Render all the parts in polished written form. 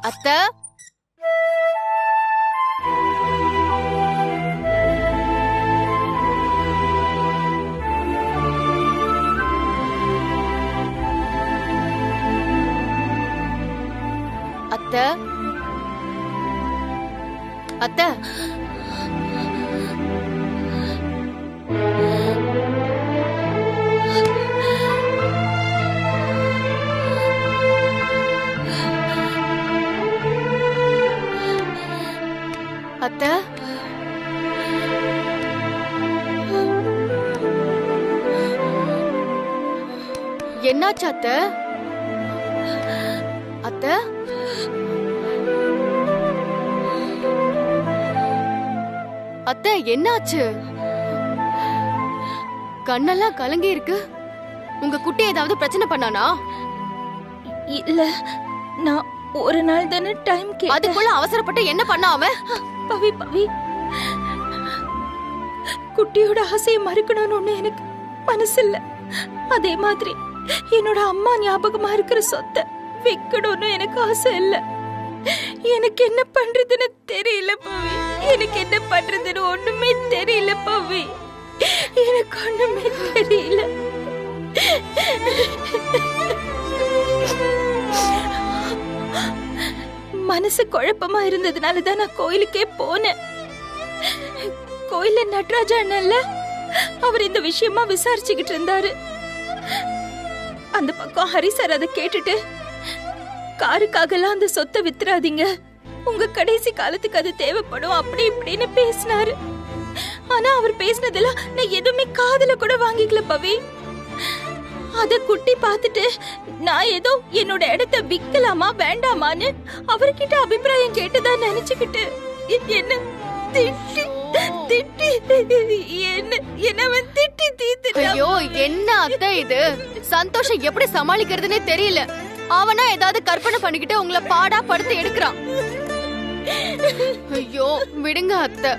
அத்தை, அத்தை, அத்தை, அத்தை, என்னாச்சு அத்தை? அத்தை, அத்தை என்னாச்சு? கண்ணெல்லாம் கலங்கி இருக்கு. உங்க குட்டி ஏதாவது பிரச்சனை பண்ணானா? இல்ல, நான் ஒரு நாள் தானே டைம் அதுக்குள்ள அவசரப்பட்டு என்ன பண்ண அவன்? பவி பவி, குட்டியோட ஆசையை மறுக்கணும்னு எனக்கு மனசு இல்ல. அதே மாதிரி என்னோட அம்மா ஞாபகமா இருக்கிற சொத்தை விக்கணும்னு எனக்கு ஆசை இல்ல. எனக்கு என்ன பண்றதுன்னு தெரியல பவி. எனக்கு என்ன பண்றதுன்னு ஒண்ணுமே தெரியல பவி. எனக்கு ஒண்ணுமே தெரியல. மனசு குழப்பமா இருந்ததுனால தான் நான் கோயிலுக்கே போனேன். கோயில நடராஜா அண்ணன்ல அவர் இந்த விஷயமா விசாரிச்சுக்கிட்டு இருந்தாரு. அந்த பக்கம் ஹரி சார் அதை கேட்டுட்டு, காருக்காகலாம் அந்த சொத்தை வித்துறாதீங்க, உங்க கடைசி காலத்துக்கு அது தேவைப்படும் அப்படி இப்படின்னு பேசினாரு. ஆனா அவர் பேசினதெல்லாம் நான் எதுவுமே காதுல கூட வாங்கிக்கல பவி. அத குட்டி பார்த்துட்டு நான் ஏதோ என்னோட இடத்தை விக்கலாமா வேண்டாமான்னு அவர்கிட்ட அபிப்பிராயம் கேட்டுதா நினைச்சுக்கிட்டு என்ன திட்டி ஐயோ, என்ன அத்தை இது? சந்தோஷம் எப்படி சமாளிக்கிறதுனே தெரியல. அவனா ஏதாவது கற்பனை பண்ணிக்கிட்டு உங்களை பாடா படுத்து எடுக்கிறான். ஐயோ விடுங்க அத்தை,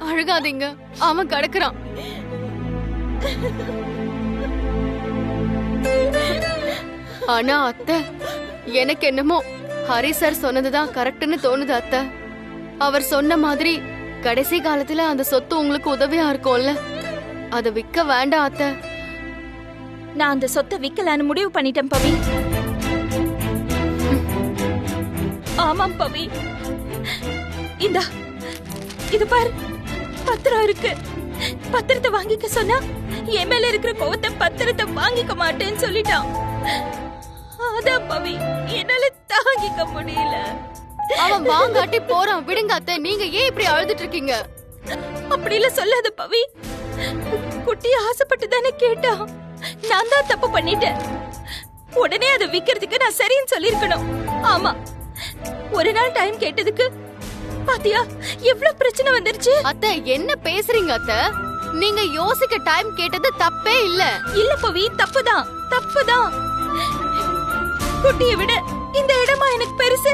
அழுகாதீங்க, அவன் கிடக்குறான். ஆனா அத்தை, எனக்கு என்னமோ ஹரி சார் சொன்னதுதான் கரெக்ட்னு தோணுது அத்தை. அவர் சொன்ன மாதிரி கடைசி காலத்துல அந்த சொத்து உங்களுக்கு உதவியா இருக்கும்ல, அத விக்க வேண்டாம் அத்தை. நான் அந்த சொத்தை விக்கலான்னு முடிவு பண்ணிட்டேன் பவி. ஆமாம் பவி, இந்தா இது பாரு, பத்திரம் இருக்கு. பத்திரத்தை வாங்கிக்க சொன்னா என் மேல இருக்கிற கோவத்தை பத்திரத்தை வாங்கிக்க மாட்டேன்னு சொல்லிட்டான். அதான் பவி, என்னால தாங்கிக்க முடியல. அவன் வாங்காட்டி போறான், விடுங்க அத்தை. நீங்க ஏன் இப்படி அழுதுட்டு இருக்கீங்க? அப்படி இல்ல சொல்லாத பவி. குட்டி ஆசைப்பட்டு தானே கேட்டா. நான் தான் தப்பு பண்ணிட்டேன். உடனே அதை விக்கிறதுக்கு நான் சரின்னு சொல்லிருக்கணும். ஆமா, ஒரு நாள் டைம் கேட்டதுக்கு பாத்தியா எவ்வளவு பிரச்சனை வந்துருச்சு. அத்தை என்ன பேசுறீங்க அத்தை? நீங்க யோசிக்க டைம் கேட்டது தப்பே இல்ல. இல்ல பவி, தப்புதான் தப்புதான். குட்டியை விட இந்த இடமா எனக்கு பெருசு.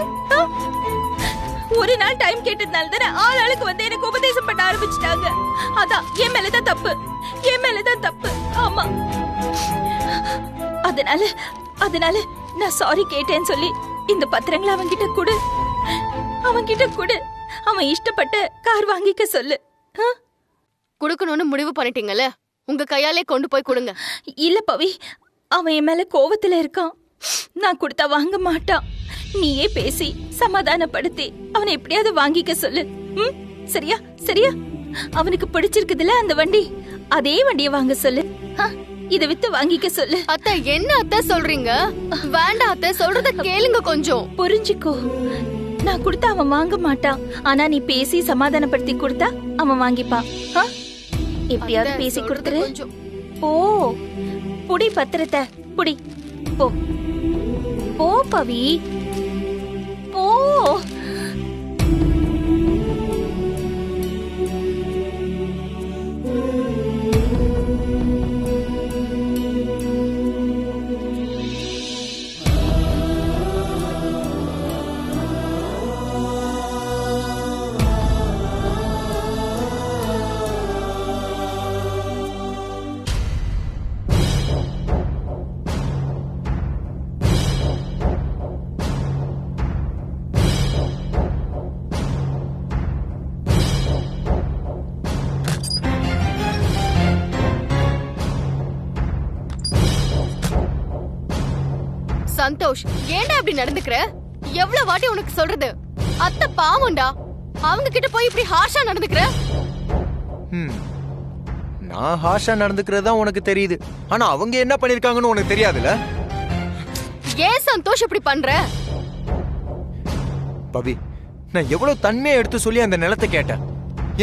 ஒரு நாள் டைம் கேட்டதுனால தானே ஆள் ஆளுக்கு வந்து எனக்கு உபதேசம் பண்ண ஆரம்பிச்சுட்டாங்க. அதான் என் மேலதான் தப்பு, என் மேலதான் தப்பு. ஆமா, அதனால நான் சாரி கேட்டேன்னு சொல்லி இந்த பத்திரங்களை அவன்கிட்ட கொடு. அவன்கிட்ட கொடு. அவன் இஷ்டப்பட்ட கார் வாங்கிக்க சொல்லு. குடுக்கணும்னு முடிவு பண்ணிட்டீங்கல்ல, உங்க கையாலே கொண்டு போய் கொடுங்க. இல்ல பவி, அவன் என் மேல கோவத்துல இருக்கான். நான் கொடுத்தா வாங்க மாட்டான். நீயே பேசி சமாதானப்படுத்தி அவனை எப்படியாவது வாங்கிக்க சொல்லு. சரியா சரியா? அவனுக்கு பிடிச்சிருக்குதுல அந்த வண்டி, அதே வண்டியை வாங்க சொல்லு. இத வித்து வாங்கிக்க சொல்லு. அத்தை என்ன அத்தை சொல்றீங்க? வேண்டாம் அத்தை, சொல்றத கேளுங்க கொஞ்சம். புரிஞ்சுக்கோ, நான் கொடுத்தா அவன் வாங்க மாட்டான். ஆனா நீ பேசி சமாதானப்படுத்தி கொடுத்தா அவன் வாங்கிப்பான். எப்படியாவது பேசி கொடுத்துரு. ஓ, புடி பத்திரத்தை புடி. போ போ பவி, போ. சந்தோஷ், ஏன்டா இப்படி நடந்துக்கிற? எவ்வளவு வாட்டி உனக்கு சொல்றது? அத்தை பாவம்டா, அவங்க கிட்ட போய் இப்படி ஹார்ஷா நடந்துக்கிற. நான் ஹார்ஷா நடந்துக்கிறதா உனக்கு தெரியுது, ஆனா அவங்க என்ன பண்ணிருக்காங்கன்னு உனக்கு தெரியாதுல்ல? ஏன் சந்தோஷ் இப்படி பண்ற? பவி, நான் எவ்வளவு தன்மையை எடுத்து சொல்லி அந்த நிலத்தை கேட்டேன்.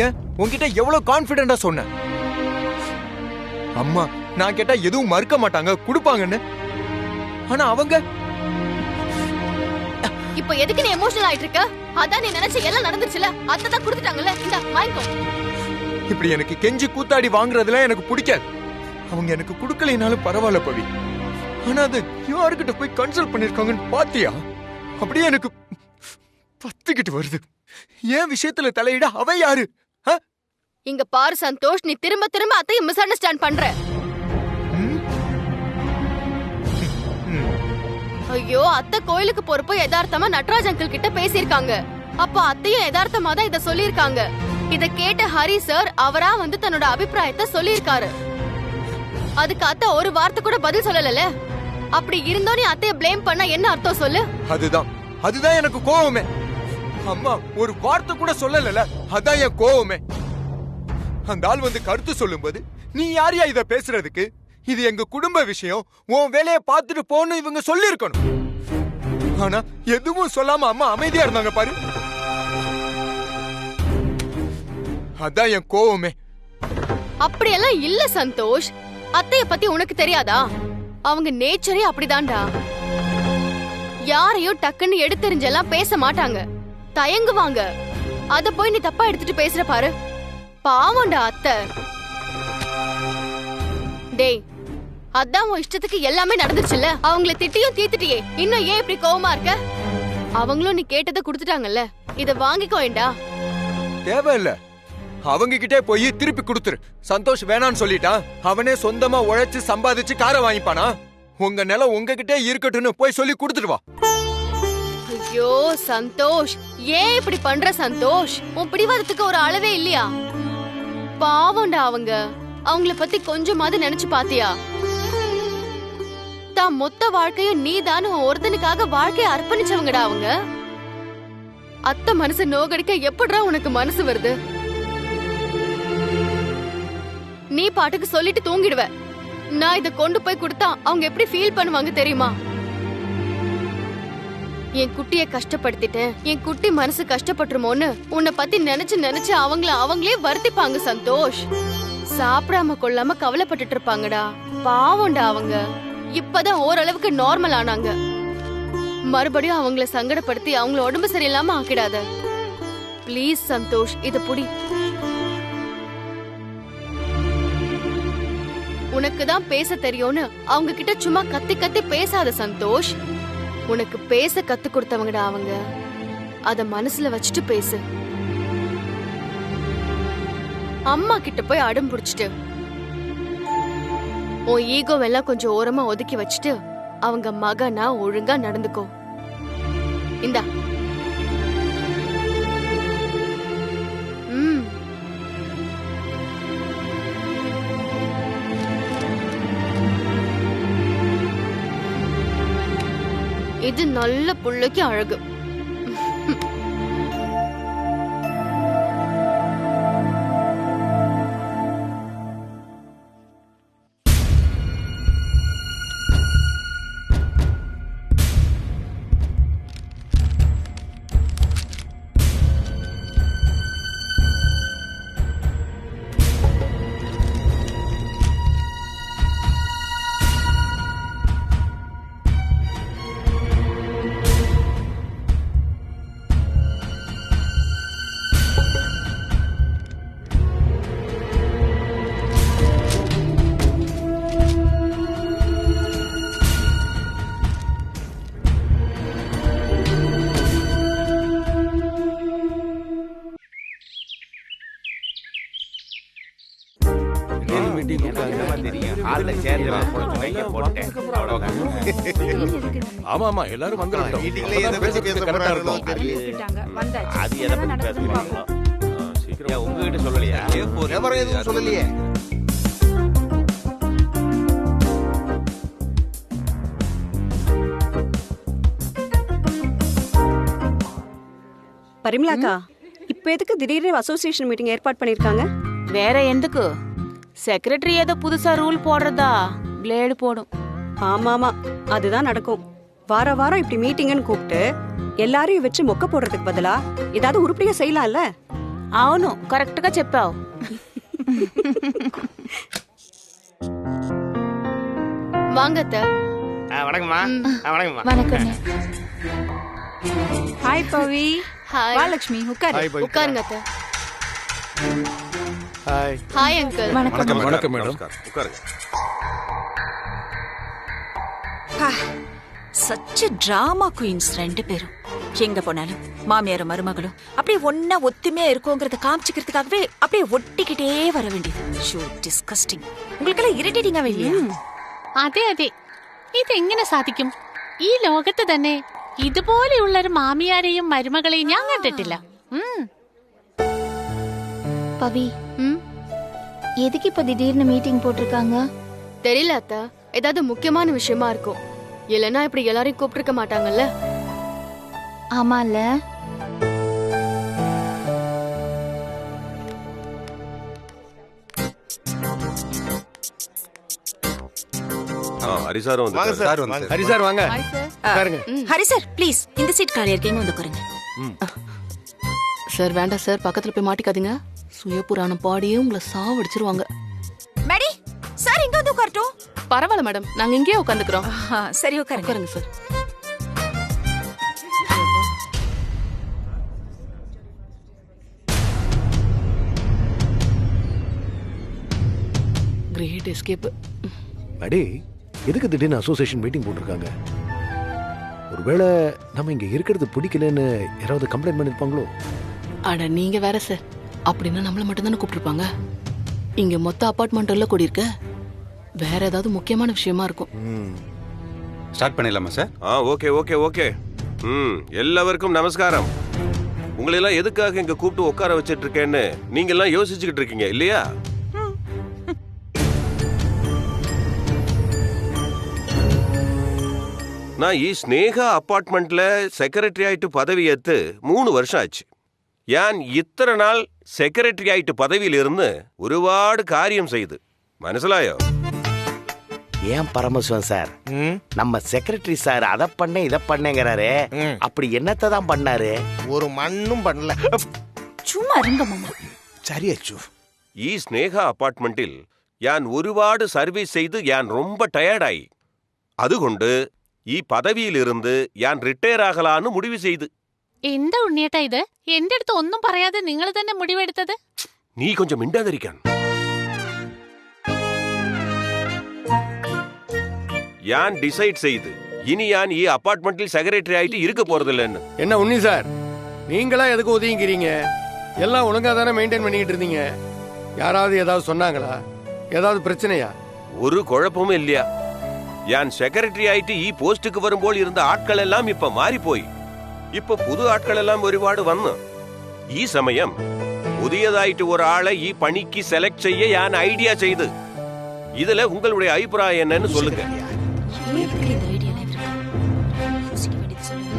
ஏன் உன்கிட்ட எவ்வளவு கான்பிடண்டா சொன்னேன். அம்மா நான் கேட்டா எதுவும் மறுக்க மாட்டாங்க, கொடுப்பாங்கன்னு. ஆனா அவங்க இப்ப எதுக்கு நீ எமோஷனல் ஆயிட்டு இருக்க? அதான் நீ நினைச்ச எல்லாம் நடந்துச்சுல, அத்தை தான் கொடுத்துட்டாங்கல்ல, இந்த வாங்கிக்கோ. இப்படி எனக்கு கெஞ்சி கூத்தாடி வாங்குறதுல எனக்கு பிடிக்காது. அவங்க எனக்கு கொடுக்கலைனாலும் பரவாயில்ல பவி, ஆனா அது யாருக்கிட்ட போய் கன்சல்ட் பண்ணிருக்காங்கன்னு பாத்தியா? அப்படியே எனக்கு பத்துக்கிட்டு வருது. ஏன் விஷயத்துல தலையிட அவ யாரு? இங்க பாரு சந்தோஷ், நீ திரும்ப திரும்ப அத்தைய மிஸ் அண்டர்ஸ்டாண்ட் பண்ற. ஐயோ, அத்தை கோயிலுக்கு போறப்போ யதார்த்தமா நட்ராஜ் அங்கிள் கிட்ட பேசியிருக்காங்க. அப்போ அத்தையும் யதார்த்தமா தான் இத சொல்லியிருக்காங்க. இத கேட்ட ஹரி சார் அவரா வந்து தன்னோட அபிப்பிராயத்தை சொல்லியிருக்காரு. அதுக்கு அத்தை ஒரு வார்த்தை கூட பதில் சொல்லல. அப்படி இருந்தோ நீ அத்தைய ப்ளேம் பண்ண என்ன அர்த்தம் சொல்லு? அதுதான் எனக்கு கோவமே. அம்மா ஒரு வார்த்தை கூட சொல்லல, அதான் என் கோவமே. அந்த ஆள் வந்து கருத்து சொல்லும்போது நீ யாரையா இத பேசுறதுக்கு? இது எங்க குடும்ப விஷயம், உன் வேலையை பார்த்துட்டு போன்னு இவங்க சொல்லி இருக்கணும். ஆனா எதுவும் சொல்லாம அம்மா அமைதியா இருந்தாங்க பாரு, அதான் என் கோவமே. அப்படியெல்லாம் இல்ல சந்தோஷ், அத்தைய பத்தி உனக்கு தெரியாதா? அவங்க நேச்சரே அப்படிதான்டா. யாரையும் டக்குன்னு எடுத்தெறிஞ்செல்லாம் பேச மாட்டாங்க, தயங்குவாங்க. அத போய் நீ தப்பா எடுத்துட்டு பேசுற பாரு, பாவம்டா அத்தை. டேய், அதான் உன் இஷ்டத்துக்கு எல்லாமே நடந்துச்சுல்ல, அவங்கள திட்டியும் தீத்துட்டியே, இன்னும் ஏன் இப்படி கோவமா இருக்க? அவங்களும் நீ கேட்டதை கொடுத்துட்டாங்கல்ல, இத வாங்கிக்கோயேண்டா. தேவையில்ல, அவங்க கிட்டே போய் திருப்பி கொடுத்துரு. சந்தோஷ் வேணான்னு சொல்லிட்டான், அவனே சொந்தமா உழைச்சு சம்பாதிச்சு காரை வாங்கிப்பானா? உங்க நிலம் உங்ககிட்டே இருக்கட்டும்னு போய் சொல்லி கொடுத்துட்டு வா. ஐயோ சந்தோஷ், ஏன் இப்படி பண்ற சந்தோஷ்? உன் பிடிவாதத்துக்கு ஒரு அளவே இல்லையா? பாவம்டா அவங்க, அவங்கள பத்தி கொஞ்சமாவது நினைச்சு பாத்தியா? தான் மொத்த வாழ்க்கையும் நீதான் ஒருத்தனுக்காக வாழ்க்கைய அர்ப்பணிச்சவங்கடா அவங்க. அத்தை மனசு நோகடிக்க எப்படிடா உனக்கு மனசு வருது? நீ பாட்டுக்கு சொல்லிட்டு தூங்கிடுவ. நான் இத கொண்டு போய் கொடுத்தா அவங்க எப்படி ஃபீல் பண்ணுவாங்க தெரியுமா? என் குட்டிய கஷ்டப்படுத்திட்டேன், என் குட்டி மனசு கஷ்டப்பட்டுருமோன்னு உன்னை பத்தி நினைச்சு நினைச்சு அவங்களே வருத்திப்பாங்க சந்தோஷ். சாப்பிடாம கொள்ளாம கவலைப்பட்டுட்டு இருப்பாங்கடா. பாவம்டா அவங்க. இப்பதான் ஓரளவுக்கு நார்மல் ஆனாங்க. மறுபடியும் அவங்கள சங்கடப்படுத்தி அவங்கள உடம்பு சரியில்லாம ஆக்கிடாத ப்ளீஸ் சந்தோஷ். இத புடி. உனக்கு தான் பேச தெரியும்னு அவங்க கிட்ட சும்மா கத்தி கத்தி பேசாத சந்தோஷ். உனக்கு பேச கத்து கொடுத்தவங்கடா அவங்க. அத மனசுல வச்சுட்டு பேசு. அம்மா கிட்ட போய் அடம் புடிச்சிட்டு உன் ஈகோவெல்லாம் கொஞ்சம் ஓரமா ஒதுக்கி வச்சுட்டு அவங்க மகனா ஒழுங்கா நடந்துக்கோ. இந்தா. இது நல்ல புள்ளைக்கு அழகு. ஆமா ஆமா எல்லாரும் வந்துட்டோம். மீட்டிங்ல எதை பத்தி பேச போறா இருக்கும்? அது எதை பத்தி பேச போறாங்களோ சீக்கிரம் உங்ககிட்ட சொல்லலையா? விவரம் எதுவும் சொல்லலையே. பரிமளாக்கா, இப்ப எதுக்கு திடீர்னு அசோசியேஷன் மீட்டிங் ஏற்பாடு பண்ணிருக்காங்க? வேற எந்துக்கு? செக்ரட்டரி ஏதோ புதுசா ரூல் போடுறதா பிளேடு போடும். ஆமாமா, அதுதான் நடக்கும். வார வாரம் இப்படி மீட்டிங்னு கூப்பிட்டு எல்லாரையும் வச்சு மொக்க போடுறதுக்கு பதிலா ஏதாவது உருப்படியா செய்யலாம்ல? అవును, కరెక్ట్ గా చెప్పావు. வாங்க அத்தை. வணக்கம்மா. வணக்கம்மா. வணக்கம். ஹாய் பவி. ஹாய். வா லட்சுமி, உட்காரு. உட்காருங்க அத்தை. ஹாய். Hi uncle. வணக்கம். வணக்கம் மேடம். உட்காருங்க. சச்ச டிராமா குயின்ஸ் ரெண்டு பேரும். எங்க போனாலும் மாமியாரும் மருமகளும் அப்படியே ஒன்னா ஒத்துமையா இருக்கோங்கறத காமிச்சுக்கிறதுக்காகவே அப்படியே ஒட்டிக்கிட்டே வர வேண்டியது. So disgusting. ഉങ്ങൾക്കെല്ലാം ഇറിറ്റേറ്റിംഗ് ആവില്ലേ? അതെ അതെ, ഇതെങ്ങനെ സാധിക്കും? ഈ ലോകത്ത് തന്നെ ഇതുപോലെയുള്ളൊരു മാമിയാരെയും മരുമകളെയും ഞാൻ കണ്ടിട്ടില്ല. பவி, எதுக்கு இப்ப திடீர்னு மீட்டிங் போட்டிருக்காங்க? தெரியல அத்தை, ஏதாவது முக்கியமான விஷயமா இருக்கும். இல்லனா இப்படி எல்லாரையும் கூப்பிட்டிருக்க மாட்டாங்கல்ல. ஆமால. ஹரிசார் வந்து வாங்க சார். ஹரிசார் வாங்க. Hi sir. உட்காருங்க. ஹரி சார் ப்ளீஸ் இந்த சீட் காலியா இருக்கீங்க, வந்து உட்காருங்க. சார் வேண்டாம் சார், பக்கத்துல போய் மாட்டிக்காதீங்க. சுய புராணம் பாடியே உங்களை சாவடிச்சிருவாங்க. மேடி சார் இங்க வந்து உட்காரட்டும். பரவாயில்ல மேடம், நாங்க இங்கேயே உட்காந்துக்கிறோம். சரி உட்காருங்க. உட்காருங்க சார். Great escape. அடே, எதுக்கு திடீர்னு அசோசியேஷன் மீட்டிங் போட்டிருக்காங்க? ஒருவேளை நம்ம இங்க இருக்கிறது பிடிக்கலன்னு யாராவது கம்ப்ளைண்ட் பண்ணிருப்பாங்களோ? அட நீங்க வேற சார், அப்படின்னா நம்மள மட்டும் தானே கூப்பிட்டுருப்பாங்க. இங்க மொத்த அபார்ட்மெண்ட் எல்லாம் கூடியிருக்க, வேற ஏதாவது முக்கியமான விஷயமா இருக்கும். ஸ்டார்ட் பண்ணிடலாமா சார்? Okay okay okay. எல்லாருக்கும் நமஸ்காரம். உங்களை எல்லாம் எதுக்காக இங்க கூப்பிட்டு உட்கார வச்சிட்டு இருக்கேன்னு நீங்க எல்லாம் யோசிச்சுக்கிட்டு இருக்கீங்க இல்லையா? நான் ഈ സ്നേഹ അപ്പാർട്ട്മെന്റിൽ സെക്രട്ടറി ആയിട്ട് പദവി ഏത്ത് 3 വർഷം ആச்சு. ഞാൻ ഇത്ര നാൾ സെക്രട്ടറി ആയിട്ട് പദവിയിലിരുന്ന് ഒരുപാട് കാര്യം ചെയ്ത്. മനസ്സിലായോ? ஏன் பரமசிவன் சார், நம்ம செக்ரட்டரி சார் அதை பண்ண இதை பண்ணேங்கிறாரு. அப்படி என்னத்தை தான் பண்ணாரு? ஒரு மண்ணும் பண்ணல. சும்மா இருங்க மாமா. சரி அச்சு. ഈ സ്നേഹ അപ്പാർട്ട്മെന്റിൽ ഞാൻ ഒരുപാട് സർവീസ് ചെയ്ത് ഞാൻ ரொம்ப ടയർഡായി. അതുകൊണ്ട് ഈ പദവിയിലിരുന്ന് ഞാൻ റിട്ടയർ ആകലാന്ന് മുടിവ് ചെയ്ത്. എന്താ ഉണ്ണിയേട്ടാ ഇത്? എന്റെ അടുത്ത് ഒന്നും പറയാതെ നിങ്ങൾ തന്നെ മുടിവെടുത്തത്? നീ കൊഞ്ചം മിണ്ടാതിരിക്കാൻ. ഞാൻ ഡിസൈഡ് ചെയ്ത് ഇനി ഞാൻ ഈ അപ്പാർട്ട്മെന്റിൽ സെക്രട്ടറി ആയിട്ട് இருக்க போறதில்லைன்னு. என்ன உன்னி சார், நீங்களா எதுக்கு ஒதுங்கிறீங்க? எல்லாம் ஒழுங்கா தானே மெயின்டைன் பண்ணிக்கிட்டு இருந்தீங்க. யாராவது ஏதாவது சொன்னாங்களா? ஏதாவது பிரச்சனையா? ஒரு குழப்பமும் இல்லையா? ഞാൻ സെക്രട്ടറി ആയിട്ട് ഈ പോസ്റ്റുക്ക് വരുമ്പോൾ ഇരുന്ന ആட்களെല്ലാം ഇപ്പൊ മാറിപ്പോയി. ഇപ്പൊ പുതു ആட்களെല്ലാം ഒരുപാട് വന്ന്. ഈ സമയം പുതിയതായിട്ട് ഒരാളെ ഈ പണിക്ക് സെലക്ട് ചെയ്യ ഞാൻ ഐഡിയ ചെയ്ത്. ഇതില് ഉங்களுடைய അഭിപ്രായം என்னன்னு சொல்லுங்க. இந்த ஐடியால இருக்கு. யோசிக்க வேண்டியது சொல்லுங்க.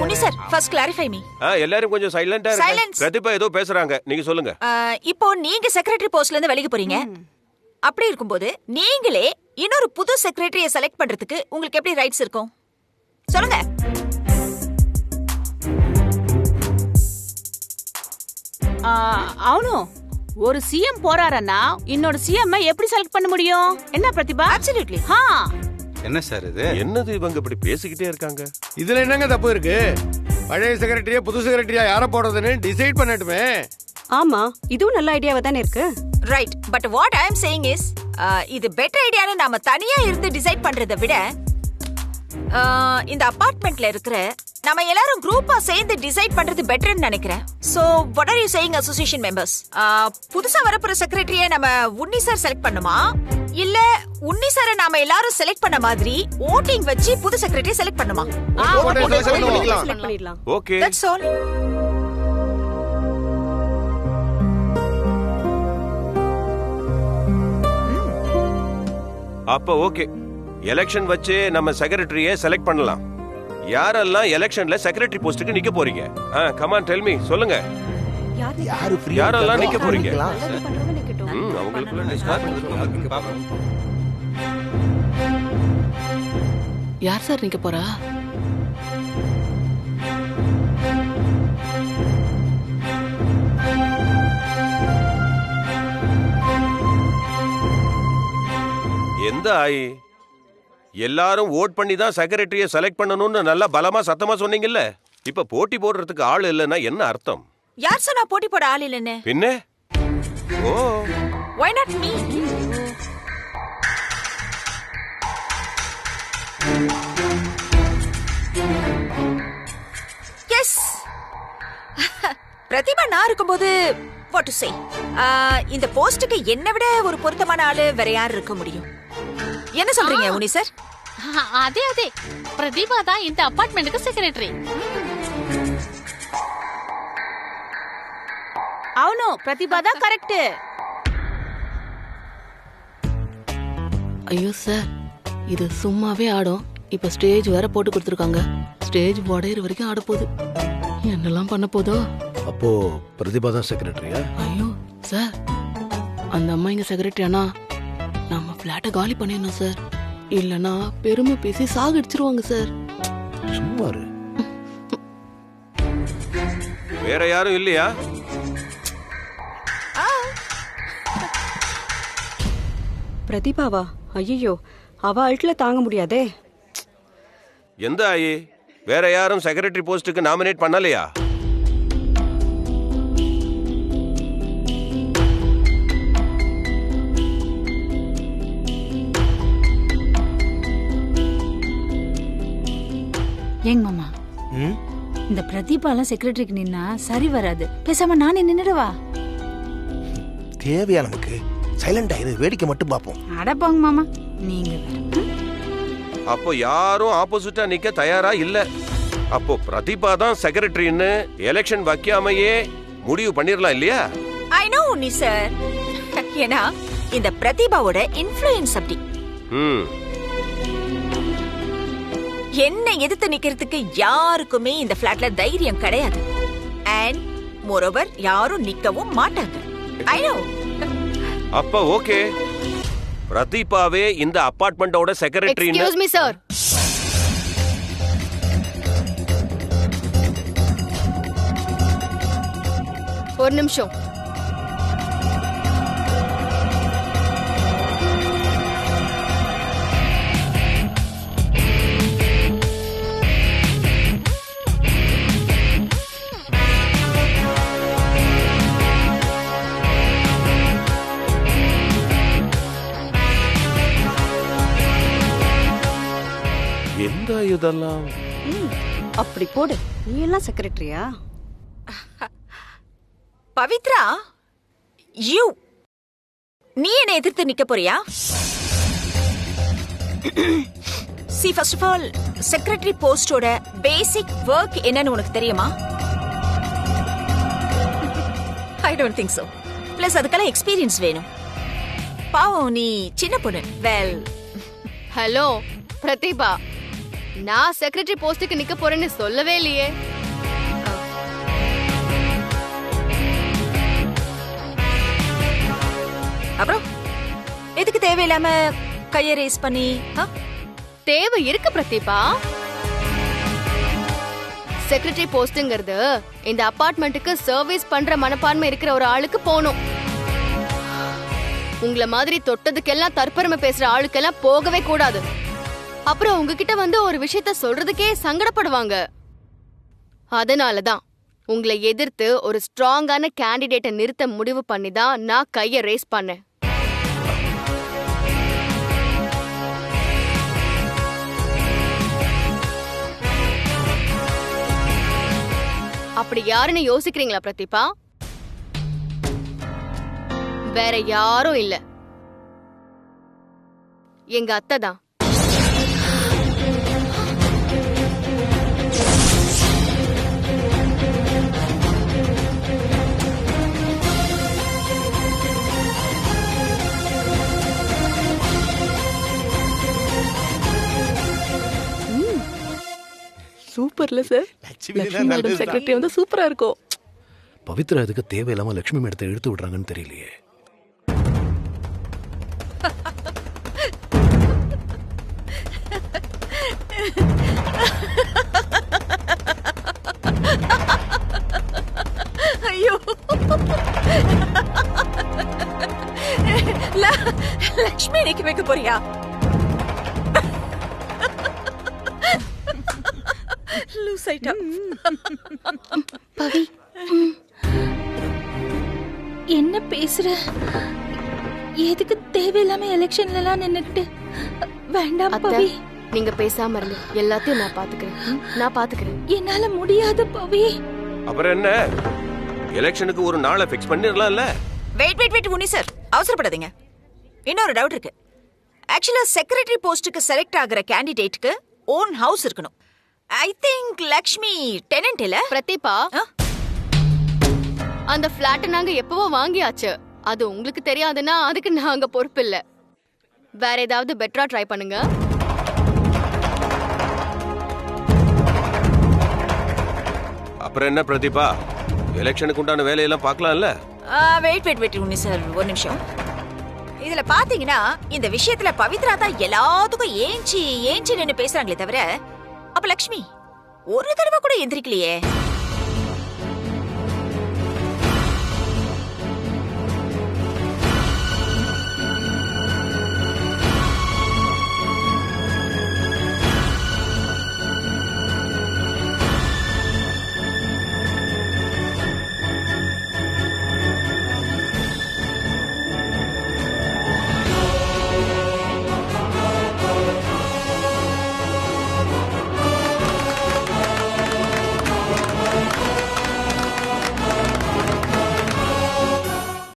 உன்னி சார் ஃபர்ஸ்ட் கிளாரிஃபை மீ. எல்லாரும் கொஞ்சம் சைலண்டா இருங்க. Silence. பிரதிபா ஏதோ பேசுறாங்க, நீங்க சொல்லுங்க. இப்போ நீங்க செக்ரட்டரி போஸ்ட்ல இருந்து வெளிய போறீங்க. அப்படி இருக்கும்போது நீங்களே இன்னொரு புது செக்ரட்டரியை செலக்ட் பண்றதுக்கு உங்களுக்கு எப்படி ரைட்ஸ் இருக்கும் சொல்லுங்க. అవును, ஒரு சிஎம் போறாரன்னா இன்னொரு சிஎம் எப்படி செலக்ட் பண்ண முடியும்? என்ன பிரதிபா? அப்சல்யூட்லி. என்ன சார் இது? என்னது இவங்க இப்படி பேசிக்கிட்டே இருக்காங்க? இதுல என்னங்க தப்பு இருக்கு? பழைய செக்ரட்டரியா புது செக்ரட்டரியா யார போடுறதுன்னு டிசைட் பண்ணட்டுமே. ஆமா, இதுவும் நல்ல ஐடியாவா தானே இருக்கு. Right, but what I am saying is இது பெட்டர் ஐடியான்னு நாம தனியா இருந்து டிசைட் பண்றதை விட இந்த அபார்ட்மெண்ட்ல இருக்கிற நம்ம எல்லாரும் குரூப்பா சேர்ந்து டிசைட் பண்றது பெட்டர்னு நினைக்கிறேன். So what are you saying association members? புதுசா வரப்போற செக்ரட்டரியை நம்ம உன்னி சார் செலக்ட் பண்ணுமா, இல்ல உன்னி சாரை நாம எல்லாரும் செலக்ட் பண்ண மாதிரி ஓட்டிங் வச்சு புது செக்ரட்டரி செலக்ட் பண்ணுமா? செலக்ட் பண்ணிடலாம். Okay, that's all. அப்ப ஓகே, எலெக்ஷன் வச்சு நம்ம செக்ரட்டரியை செலக்ட் பண்ணலாம். யாரெல்லாம் எலெக்ஷன்ல செக்ரட்டரி போஸ்டுக்கு நிக்க போறீங்க? கமான் டெல் மீ, சொல்லுங்க. யாரெல்லாம் நிக்க போறீங்க? அவங்களுக்குள்ள யார் சார் நிக்க போறா? எந்த ஆயி? எல்லாரும் ஓட் பண்ணி தான் செக்ரட்டரியை செலக்ட் பண்ணணும்னு நல்லா பலமா சத்தமா சொன்னீங்கல்ல. இப்ப போட்டி போடுறதுக்கு ஆள் இல்லைன்னா என்ன அர்த்தம்? யார் சொன்னா போட்டி போட ஆள் இல்லைன்னு? பின்ன ஓ, why not me? Yes. Pratibha நான் இருக்கும்போது what to say? இந்த போஸ்டுக்கு என்ன விட ஒரு பொருத்தமான ஆளு வேற யார் இருக்க முடியும்? என்ன சொல்றீங்க உனி சார்? அதே அதே, பிரதீபா தான் இந்த அபார்ட்மெண்ட்டுக்கு செக்ரட்டரி. అవును, ప్రతిభా தான் கரெக்ட். ஐயோ சார், இது சும்மாவே ஆடும். இப்ப ஸ்டேஜ் வேற போட்டு கொடுத்துருக்காங்க. ஸ்டேஜ் உடையிற வரைக்கும் ஆட போகுது. என்னெல்லாம் பண்ண போதோ. அப்போ பிரதிபா தான் செக்ரட்டரியா? ஐயோ சார், அந்த அம்மா இங்க செக்ரட்டரி ஆனா நம்ம பிளாட்டை காலி பண்ணிடணும் சார். இல்லனா பெருமை பேசி சாகடிச்சிருவாங்க சார். சும்மா இரு. வேற யாரும் இல்லையா? பிரதிபாவா? ஐயோ, அவ அல்ட்ல தாங்க முடியாதே. எந்த ஆயி? வேற யாரும் செக்ரட்டரி போஸ்டுக்கு நாமினேட் பண்ணலையா? ஏங்க மாமா, இந்த பிரதீபாலாம் செக்ரட்டரிக்கு நின்னா சரி வராது. பேசாம நானே நின்னுடுவா. தேவையா நமக்கு? சைலண்ட் ஆயிரு, வேடிக்கை மட்டும் பாப்போம். அடப்பாங்க மாமா, நீங்க அப்போ யாரும் ஆப்போசிட்டா நிக்க தயாரா இல்ல. அப்போ பிரதிபா தான் செக்ரட்டரின்னு எலெக்ஷன் வைக்காமையே முடிவு பண்ணிரலாம் இல்லையா? I know Unni sir. ஏன்னா இந்த பிரதிபாவோட இன்ஃப்ளூயன்ஸ் அப்படி. என்ன எதிர்த்து நிக்கிறதுக்கு யாருக்குமே இந்த பிளாட்ல தைரியம் கிடையாது. அண்ட் மோரோவர் யாரும் நிக்கவும் மாட்டாங்க. I know. அப்ப ஓகே, பிரதீபாவே இந்த அபார்ட்மெண்டோட செக்ரட்டரி. Excuse me sir. ஒரு நிமிஷம். எந்த இதெல்லாம் அப்படி போடு. நீ எல்லாம் செக்ரட்டரியா? பவித்ரா, யூ நீ என்ன எதிர்த்து நிக்க போறியா? சி, ஃபர்ஸ்ட் ஆஃப் ஆல் செக்ரட்டரி போஸ்டோட பேசிக் ஒர்க் என்னன்னு உனக்கு தெரியுமா? I don't think so. Plus அதுக்கெல்லாம் எக்ஸ்பீரியன்ஸ் வேணும். பாவம், நீ சின்ன பொண்ணு. வெல், ஹலோ பிரதிபா, நான் செக்ரட்டரி போஸ்டுக்கு நிக்க போறேன்னு சொல்லவே இல்லையே. அப்புறம் எதுக்கு தேவையில்லாம கையை ரேஸ் பண்ணி? தேவை இருக்கு பிரதீபா. செக்ரட்டரி போஸ்ட்ங்கிறது இந்த அபார்ட்மெண்ட்டுக்கு சர்வீஸ் பண்ற மனப்பான்மை இருக்கிற ஒரு ஆளுக்கு போகணும். உங்களை மாதிரி தொட்டதுக்கெல்லாம் தற்பெருமை பேசுற ஆளுக்கெல்லாம் போகவே கூடாது. அப்புறம் உங்ககிட்ட வந்து ஒரு விஷயத்த சொல்றதுக்கே சங்கடப்படுவாங்க. அதனாலதான் உங்களை எதிர்த்து ஒரு ஸ்ட்ராங்கான கேண்டிடேட்டை நிறுத்த முடிவு பண்ணி தான் நான் கையை ரேஸ் பண்ணேன். அப்படி யாருன்னு யோசிக்கிறீங்களா பிரதீபா? வேற யாரும் இல்ல, எங்க அத்தை தான். சூப்பர்ல சார். லட்சுமி மேடம் செக்ரட்டரி வந்து சூப்பரா இருக்கும். பவித்ரா இதுக்கு தேவையில்லாம லட்சுமி மேடத்தை எடுத்து விடுறாங்கன்னு தெரியலையே. ஐயோ, லக்ஷ்மி நிக்க வைக்க போறியா? லூஸ் ஆயிட்டா. பவி, என்ன பேசுற? எதுக்கு தேவையில்லாம எலெக்ஷன்ல எல்லாம் நின்னுக்கிட்டு? வேண்டாம் பவி. நீங்க பேசாம இருங்க, எல்லாத்தையும் நான் பாத்துக்கிறேன். என்னால முடியாது பவி. அப்புறம் என்ன, எலெக்ஷனுக்கு ஒரு நாளை ஃபிக்ஸ் பண்ணிரலாம்ல. வெயிட் முனி சார், அவசரப்படாதீங்க. இன்னொரு டவுட் இருக்கு. ஆக்சுவலா செக்ரட்டரி போஸ்டுக்கு செலக்ட் ஆகுற கேண்டிடேட்க்கு ஓன் ஹவுஸ் இருக்கணும். ஐ திங்க் லக்ஷ்மி டெனன்ட் இல்ல? பிரதீபா, அந்த பிளாட் நாங்க எப்பவோ வாங்கியாச்சு. அது உங்களுக்கு தெரியாதுன்னா அதுக்கு நாங்க பொறுப்பு இல்ல. வேற ஏதாவது பெட்டரா ட்ரை பண்ணுங்க. அப்புறம் என்ன பிரதீபா, எலெக்ஷனுக்கு உண்டான வேலையெல்லாம் பார்க்கலாம்ல. வெயிட் முனி சார், ஒரு நிமிஷம். இதுல பாத்தீங்கன்னா இந்த விஷயத்துல பவித்ரா தான் எல்லாத்துக்கும் ஏஞ்சி நின்னு பேசுறாங்களே தவிர, அப்ப லக்ஷ்மி ஒரு தடவை கூட எந்திரிக்கலையே.